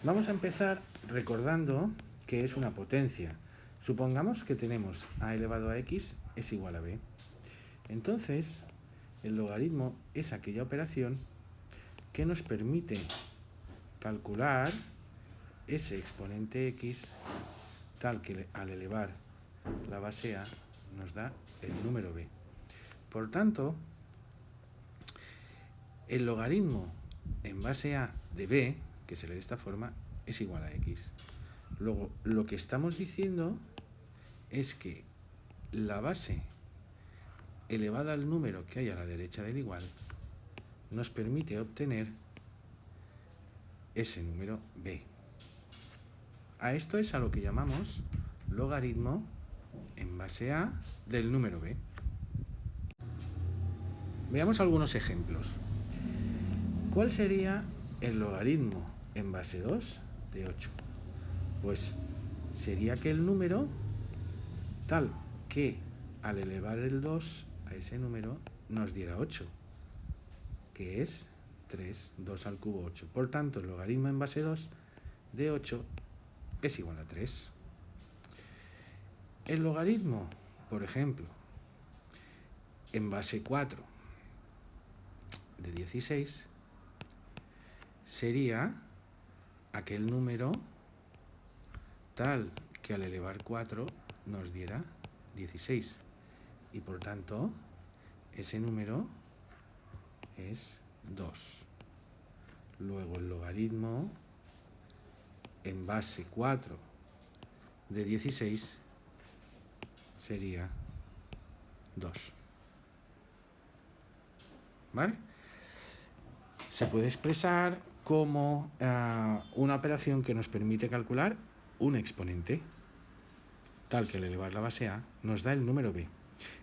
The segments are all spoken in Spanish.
Vamos a empezar recordando que es una potencia. Supongamos que tenemos a elevado a x es igual a b. Entonces, el logaritmo es aquella operación que nos permite calcular ese exponente x tal que al elevar la base a nos da el número b. Por tanto, el logaritmo en base a de b, que se lee de esta forma, es igual a x. Luego, lo que estamos diciendo es que la base elevada al número que hay a la derecha del igual nos permite obtener ese número b. A esto es a lo que llamamos logaritmo en base a del número b. Veamos algunos ejemplos. ¿Cuál sería el logaritmo en base 2 de 8? Pues sería que el número tal que al elevar el 2 a ese número nos diera 8, que es 3, 2 al cubo 8. Por tanto, el logaritmo en base 2 de 8 es igual a 3. El logaritmo, por ejemplo, en base 4 de 16 sería aquel número tal que al elevar 4 nos diera 16. Y por tanto, ese número es 2. Luego el logaritmo en base 4 de 16 sería 2. ¿Vale? Se puede expresar como una operación que nos permite calcular un exponente tal que al elevar la base a nos da el número b.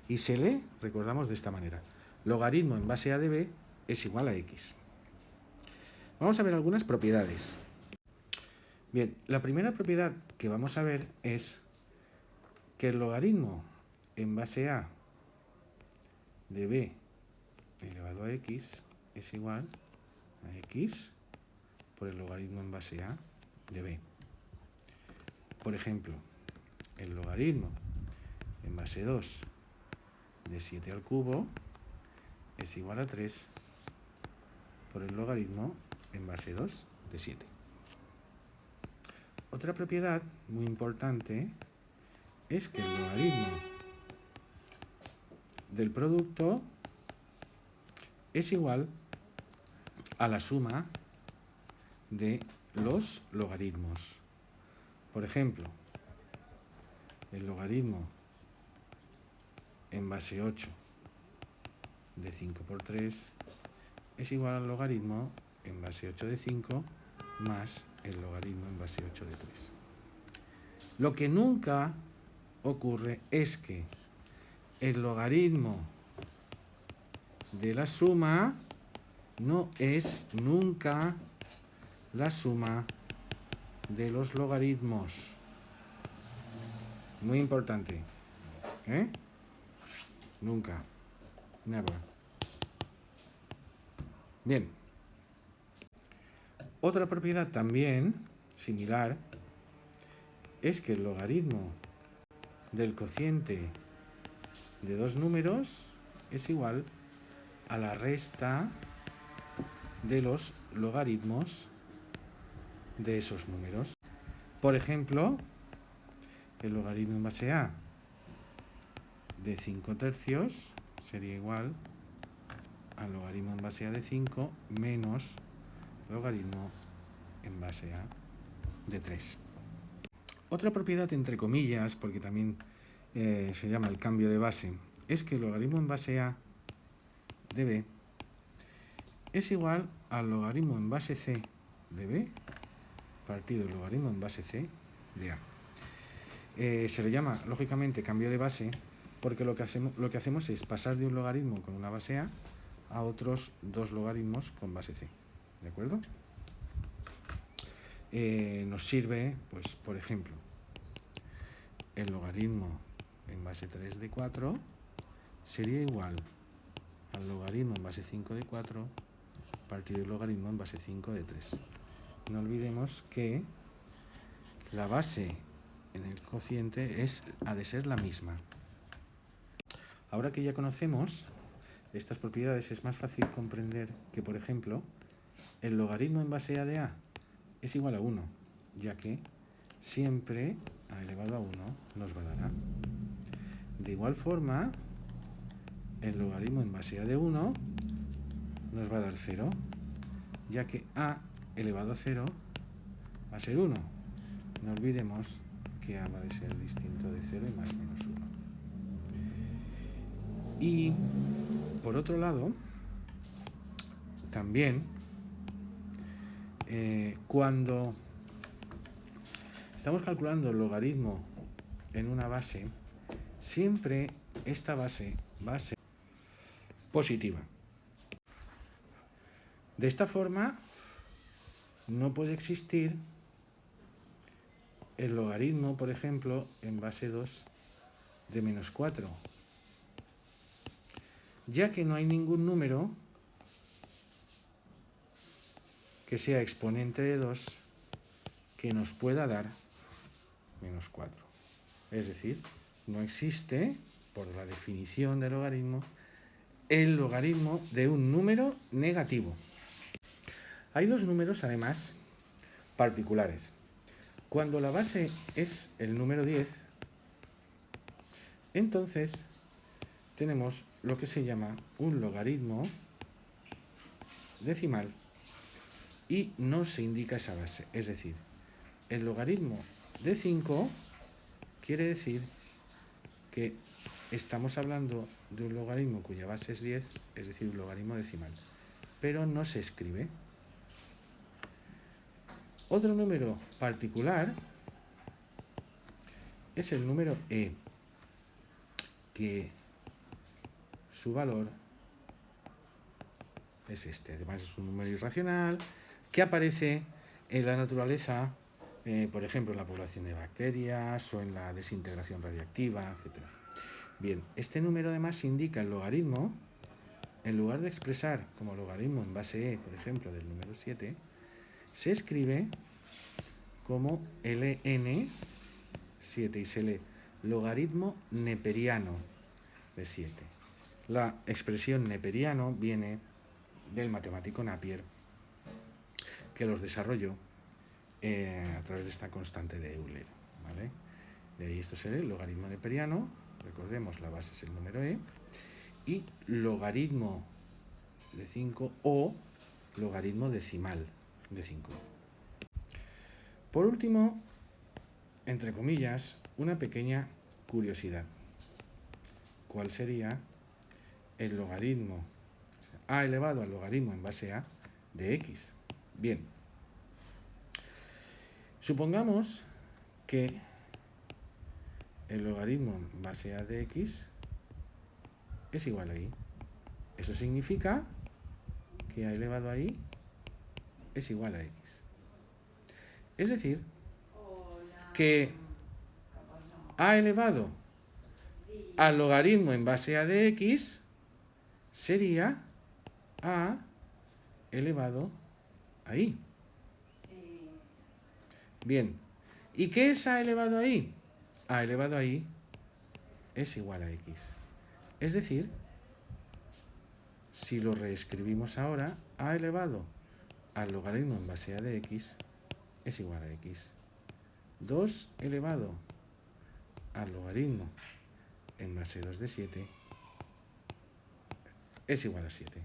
Y se lee, recordamos, de esta manera. Logaritmo en base a de b es igual a x. Vamos a ver algunas propiedades. Bien, la primera propiedad que vamos a ver es que el logaritmo en base a de b elevado a x es igual a x por el logaritmo en base a de b. Por ejemplo, el logaritmo en base 2 de 7 al cubo es igual a 3 por el logaritmo en base 2 de 7. Otra propiedad muy importante es que el logaritmo del producto es igual a la suma de los logaritmos. Por ejemplo, el logaritmo en base 8 de 5 por 3 es igual al logaritmo en base 8 de 5 más el logaritmo en base 8 de 3. Lo que nunca ocurre es que el logaritmo de la suma no es nunca la suma de los logaritmos. Muy importante. Nunca. Never. Bien. Otra propiedad también similar es que el logaritmo del cociente de dos números es igual a la resta de los logaritmos de esos números. Por ejemplo, el logaritmo en base a de 5 tercios sería igual al logaritmo en base a de 5 menos logaritmo en base a de 3. Otra propiedad entre comillas, porque también se llama el cambio de base, es que el logaritmo en base a de b es igual al logaritmo en base c de b partido el logaritmo en base c de a. Se le llama, lógicamente, cambio de base porque lo que hacemos es pasar de un logaritmo con una base a otros dos logaritmos con base c. ¿De acuerdo? Nos sirve, pues, por ejemplo, el logaritmo en base 3 de 4 sería igual al logaritmo en base 5 de 4 partido el logaritmo en base 5 de 3. no olvidemos que la base en el cociente ha de ser la misma. Ahora que ya conocemos estas propiedades, es más fácil comprender que, por ejemplo, el logaritmo en base a de a es igual a 1, ya que siempre a elevado a 1 nos va a dar a. De igual forma, el logaritmo en base a de 1 nos va a dar 0, ya que a elevado a 0 va a ser 1. No olvidemos que a va a ser distinto de 0 y más menos 1. Y, por otro lado, también, cuando estamos calculando el logaritmo en una base, siempre esta base va a ser positiva. De esta forma, no puede existir el logaritmo, por ejemplo, en base 2 de menos 4, ya que no hay ningún número que sea exponente de 2 que nos pueda dar menos 4. Es decir, no existe, por la definición del logaritmo, el logaritmo de un número negativo. Hay dos números, además, particulares. Cuando la base es el número 10, entonces tenemos lo que se llama un logaritmo decimal y no se indica esa base. Es decir, el logaritmo de 5 quiere decir que estamos hablando de un logaritmo cuya base es 10, es decir, un logaritmo decimal, pero no se escribe. Otro número particular es el número e, que su valor es este. Además es un número irracional que aparece en la naturaleza, por ejemplo, en la población de bacterias o en la desintegración radiactiva, etc. Bien, este número además indica el logaritmo. En lugar de expresar como logaritmo en base e, por ejemplo, del número 7, se escribe como ln 7 y se lee logaritmo neperiano de 7. La expresión neperiano viene del matemático Napier, que los desarrolló a través de esta constante de Euler, ¿vale? De ahí esto sería el logaritmo neperiano. Recordemos, la base es el número e, y logaritmo de 5 o logaritmo decimal de 5. Por último, entre comillas, una pequeña curiosidad. ¿Cuál sería el logaritmo a elevado al logaritmo en base a de x? Bien, supongamos que el logaritmo en base a de x es igual a y. Eso significa que a elevado a y es igual a x. Es decir, que a elevado al logaritmo en base a de x sería a elevado a y. Bien, ¿y qué es a elevado a y? A elevado a y es igual a x. Es decir, si lo reescribimos ahora, a elevado al logaritmo en base a de x es igual a x. 2 elevado al logaritmo en base 2 de 7 es igual a 7.